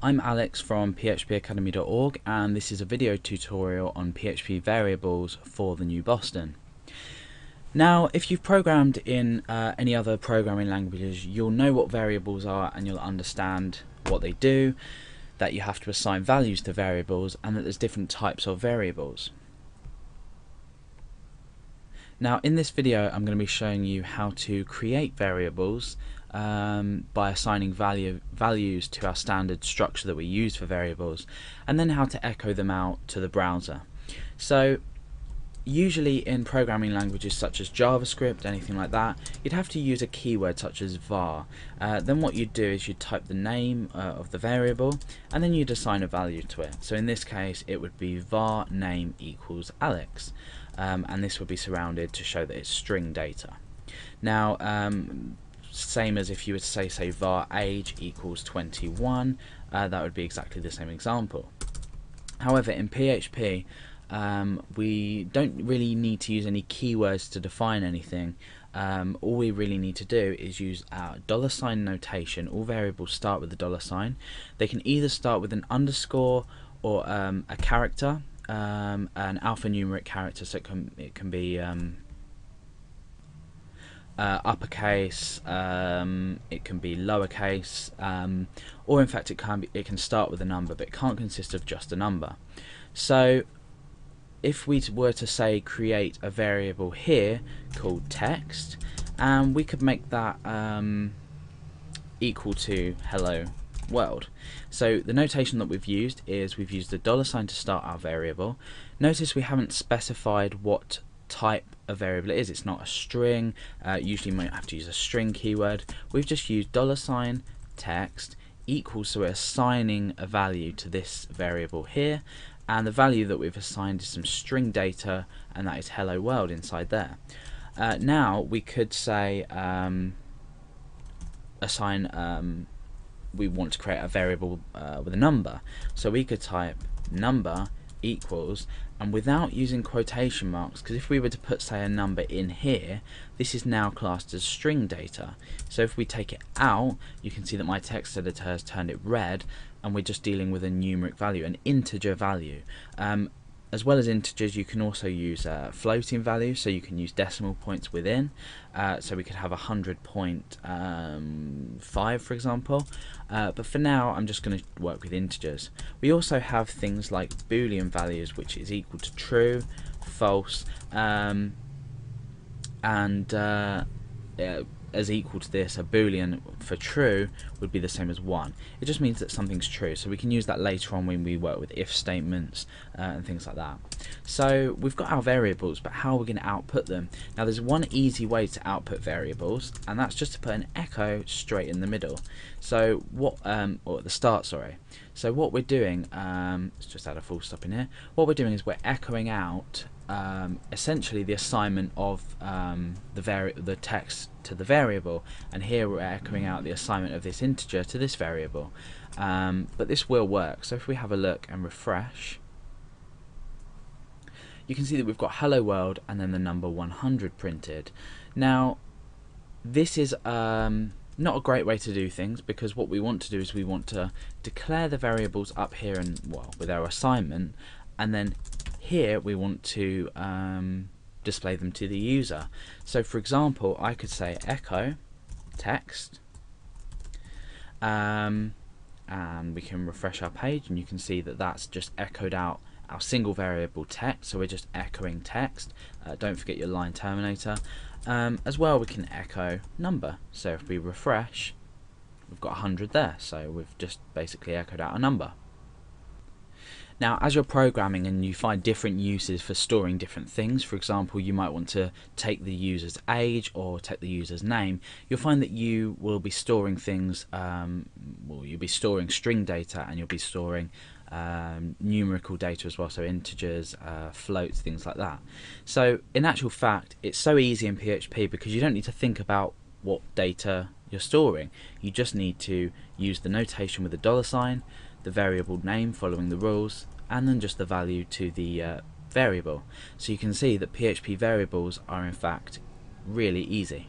I'm Alex from phpacademy.org, and this is a video tutorial on PHP variables for the new Boston. Now, if you've programmed in any other programming languages, you'll know what variables are and you'll understand what they do, that you have to assign values to variables, and that there's different types of variables. Now, in this video I'm going to be showing you how to create variables by assigning values to our standard structure that we use for variables, and then how to echo them out to the browser. So usually in programming languages such as JavaScript, anything like that, you'd have to use a keyword such as var. Then what you'd do is you'd type the name of the variable, and then you'd assign a value to it. So in this case it would be var name equals Alex, and this would be surrounded to show that it's string data. Now same as if you were to say var age equals 21, that would be exactly the same example. However, in PHP we don't really need to use any keywords to define anything. All we really need to do is use our $ notation. All variables start with the $. They can either start with an underscore or a character, an alphanumeric character, so it can be uppercase, it can be lowercase, or in fact it can start with a number, but it can't consist of just a number. So if we were to say create a variable here called text, and we could make that equal to hello world. So the notation that we've used is we've used the $ to start our variable. Notice we haven't specified what type of variable it is. It's not a string. Usually you might have to use a string keyword. We've just used $ text equals, so we're assigning a value to this variable here, and the value that we've assigned is some string data, and that is hello world inside there. Now we could say assign we want to create a variable with a number, so we could type number equals, and without using quotation marks, because if we were to put say a number in here, this is now classed as string data. So if we take it out, you can see that my text editor has turned it red, and we're just dealing with a numeric value, an integer value. As well as integers, you can also use floating values, so you can use decimal points within. So we could have 100.5 for example, but for now I'm just going to work with integers. We also have things like Boolean values, which is equal to true, false, and as equal to this, a Boolean for true would be the same as 1. It just means that something's true, so we can use that later on when we work with if statements and things like that. So we've got our variables, but how are we going to output them? Now there's one easy way to output variables, and that's just to put an echo straight in the middle. So what, or at the start, sorry. So what we're doing, let's just add a full stop in here. What we're doing is we're echoing out essentially the assignment of the text to the variable, and here we're echoing out the assignment of this integer to this variable. But this will work. So if we have a look and refresh, you can see that we've got hello world and then the number 100 printed. Now this is not a great way to do things, because what we want to do is we want to declare the variables up here and with our assignment, and then here we want to display them to the user. So for example, I could say echo text, and we can refresh our page, and you can see that that's just echoed out our single variable text, so we're just echoing text. Don't forget your line terminator. As well, we can echo number, so if we refresh, we've got 100 there, so we've just basically echoed out a number. Now as you're programming and you find different uses for storing different things, for example you might want to take the user's age or take the user's name, you'll find that you will be storing things, you'll be storing string data, and you'll be storing numerical data as well, so integers, floats, things like that. So in actual fact it's so easy in PHP because you don't need to think about what data you're storing. You just need to use the notation with the $, the variable name following the rules, and then just the value to the variable. So you can see that PHP variables are in fact really easy.